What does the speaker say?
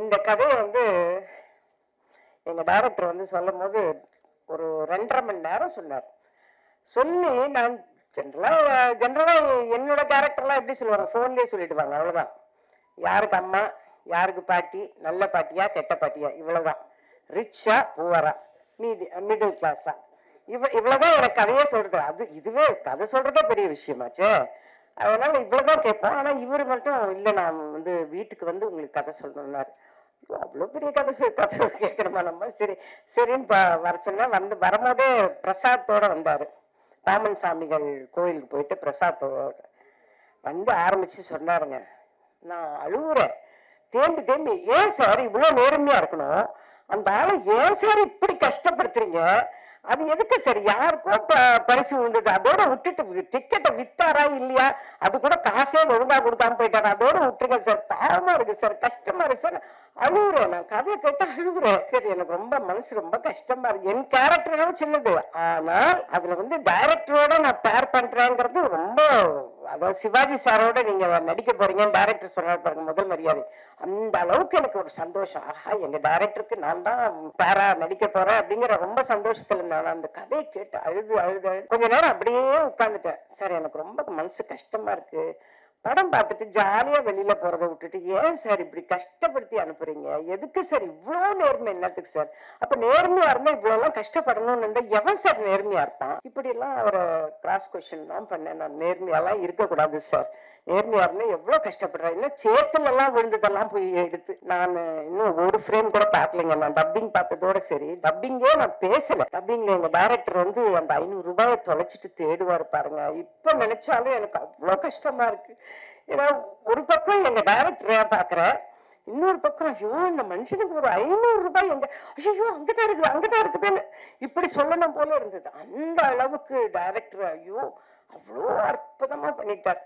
இந்த கதையை எங்க டைரக்டர் சொல்லும் போது ஒரு 2.5 மணி நேரம் சொன்னார். சொல்லி நான் ஜென்ரலா என்னோட கேரக்டர்லாம் எப்படி சொல்லுவாங்க, போன்லயே சொல்லிடுவாங்க, அவ்வளவுதான். யாருக்கு அம்மா, யாருக்கு பாட்டி, நல்ல பாட்டியா கெட்ட பாட்டியா, இவ்வளவுதான். ரிச்சா புவரா, மிடில் கிளாஸா, இவ்வளவுதான் எனக்கு கதையே சொல்றது. இதுவே கதை சொல்றதே பெரிய விஷயமாச்சே. அதனால இவ்வளவுதான் கேட்போம். ஆனா இவர் மட்டும் இல்ல, நான் வீட்டுக்கு உங்களுக்கு கதை சொல்லணும்னாரு. அவ்வளவு பெரிய கதை கேட்கணுமா நம்ம? சரி சரின்னு வர சொன்னா வரும்போதே பிரசாத்தோட வந்தாரு. ராமன் சாமிகள் கோயிலுக்கு போயிட்டு பிரசாத்தோட ஆரம்பிச்சு சொன்னாருங்க. நான் அழுகுறேன், தேம்பி தேம்பி. ஏன் சார் இவ்வளவு நேர்மையா இருக்கணும்? அந்த ஆளை ஏன் சார் இப்படி கஷ்டப்படுத்துறீங்க? அது எதுக்கு சார்? யாருக்கோ பரிசு விழுந்தது, அதோட விட்டுட்டு டிக்கெட்டை வித்தாரா இல்லையா, அது கூட காசே ஒழுங்கா கொடுக்காம போயிட்டாரு, அதோட விட்டுருங்க சார். பாவமா இருக்கு சார், கஷ்டமா இருக்கு சார். அழுகுறேன், நான் கதையை கேட்டு அழுகுறேன். சரி, எனக்கு ரொம்ப மனசு ரொம்ப கஷ்டமா இருக்கு. என் கேரக்டரும் சின்னது, ஆனால் அதுல டைரக்டரோட நான் பேர் பண்றேங்கிறது ரொம்ப, அதாவது சிவாஜி சாரோட நீங்க நடிக்க போறீங்க டைரக்டர் சொன்னார் பாருங்க, முதல் மரியாதை. அந்த அளவுக்கு எனக்கு ஒரு சந்தோஷம். ஆஹா, எங்க டைரக்டருக்கு நான் தான் பேரா நடிக்க போறேன் அப்படிங்கிற ரொம்ப சந்தோஷத்துல நான் அந்த கதையை கேட்டு அழுது அழுது அழுது கொஞ்ச நேரம் அப்படியே உட்கார்ந்துட்டேன். சார், எனக்கு ரொம்ப மனசு கஷ்டமா இருக்கு. படம் பார்த்துட்டு ஜாலியா வெளியில போறதை விட்டுட்டு ஏன் சார் இப்படி கஷ்டப்படுத்தி அனுப்புறீங்க? எதுக்கு சார் இவ்வளவு நேர்மை? என்னத்துக்கு சார்? அப்ப நேர்மையா இருந்தா இவ்வளவு எல்லாம் கஷ்டப்படணும்னு இருந்தா எவன் சார் நேர்மையா இருப்பான்? இப்படி எல்லாம் அவரை கிராஸ் கொஸ்டின் தான் பண்ணேன். நான் நேர்மையெல்லாம் இருக்கக்கூடாது சார், நேர்மையா இருந்தா எவ்வளவு கஷ்டப்படுறேன். இன்னும் சேத்துல எல்லாம் விழுந்ததெல்லாம் போய் எடுத்து நான் இன்னும் ஒரு ஃப்ரேம் கூட பார்க்கலைங்க. நான் டப்பிங் பார்த்ததோட சரி, டப்பிங்கே நான் பேசல. டப்பிங்ல எங்க டைரக்டர் அந்த 500 ரூபாயை தொலைச்சிட்டு தேடுவாரு பாருங்க. இப்ப நினைச்சாலும் எனக்கு அவ்வளவு கஷ்டமா இருக்கு. ஏன்னா ஒரு பக்கம் எங்க டைரக்டரை பாக்குறேன், இன்னொரு பக்கம் ஐயோ இந்த மனுஷனுக்கு ஒரு 500 ரூபாய் ஐயோ அங்கதான் இருக்குது அங்கதான் இருக்குதுன்னு இப்படி சொல்லணும் போல இருந்தது. அந்த அளவுக்கு டைரக்டர் ஐயோ அவ்வளோ அற்புதமா பண்ணிட்டார்.